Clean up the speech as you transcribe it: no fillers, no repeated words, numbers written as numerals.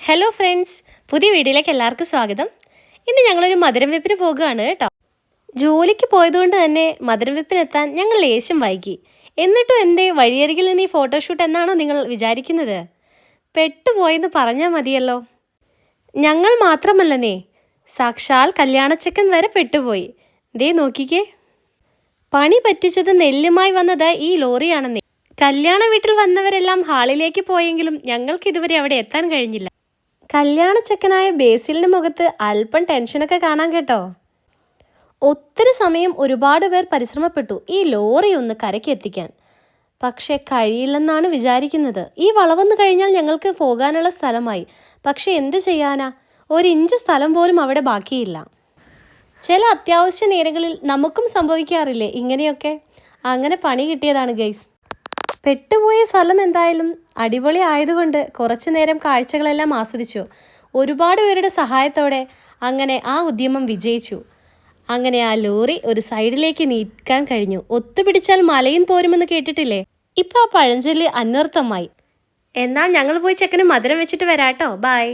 Hello friends, പുതിയ വീഡിയോയിലേക്ക് എല്ലാവർക്കും സ്വാഗതം. ഇന്ന് ഞങ്ങളൊരു മധുരം വെപ്പിന് പോകുകയാണ് കേട്ടോ. ജോലിക്ക് പോയതുകൊണ്ട് തന്നെ മധുരം വെപ്പിനെത്താൻ ഞങ്ങൾ ലേശം വൈകി. എന്നിട്ടും എന്തേ വഴിയരികിൽ നിന്ന് ഈ ഫോട്ടോഷൂട്ട് എന്നാണോ നിങ്ങൾ വിചാരിക്കുന്നത്? പെട്ടുപോയെന്ന് പറഞ്ഞാൽ മതിയല്ലോ. ഞങ്ങൾ മാത്രമല്ലെന്നേ, സാക്ഷാൽ കല്യാണച്ചക്കൻ വരെ പെട്ടുപോയി. ദേ നോക്കിക്കേ, പണി പറ്റിച്ചത് നെല്ലുമായി വന്നത് ഈ ലോറിയാണെന്നേ. കല്യാണ വീട്ടിൽ വന്നവരെല്ലാം ഹാളിലേക്ക് പോയെങ്കിലും ഞങ്ങൾക്ക് ഇതുവരെ അവിടെ എത്താൻ കഴിഞ്ഞില്ല. കല്യാണച്ചക്കനായ ബേസിലിൻ്റെ മുഖത്ത് അല്പം ടെൻഷനൊക്കെ കാണാൻ കേട്ടോ. ഒത്തിരി സമയം ഒരുപാട് പേർ പരിശ്രമപ്പെട്ടു ഈ ലോറി ഒന്ന് കരയ്ക്ക് എത്തിക്കാൻ. പക്ഷെ കഴിയില്ലെന്നാണ് വിചാരിക്കുന്നത്. ഈ വളവെന്ന് കഴിഞ്ഞാൽ ഞങ്ങൾക്ക് പോകാനുള്ള സ്ഥലമായി. പക്ഷെ എന്ത് ചെയ്യാനാ, ഒരിഞ്ച് സ്ഥലം പോലും അവിടെ ബാക്കിയില്ല. ചില അത്യാവശ്യ നേരങ്ങളിൽ നമുക്കും സംഭവിക്കാറില്ലേ ഇങ്ങനെയൊക്കെ. അങ്ങനെ പണി കിട്ടിയതാണ് ഗൈസ്. പെട്ടുപോയ സ്ഥലം എന്തായാലും അടിപൊളി ആയതുകൊണ്ട് കുറച്ചു നേരം കാഴ്ചകളെല്ലാം ആസ്വദിച്ചു. ഒരുപാട് പേരുടെ സഹായത്തോടെ അങ്ങനെ ആ ഉദ്യമം വിജയിച്ചു. അങ്ങനെ ആ ലോറി ഒരു സൈഡിലേക്ക് നീക്കാൻ കഴിഞ്ഞു. ഒത്തുപിടിച്ചാൽ മലയും പോരുമെന്ന് കേട്ടിട്ടില്ലേ? ഇപ്പം ആ പഴഞ്ചൊല്ല് അന്വർത്ഥമായി. എന്നാൽ ഞങ്ങൾ പോയി ചെക്കന് മധുരം വെച്ചിട്ട് വരാട്ടോ. ബൈ.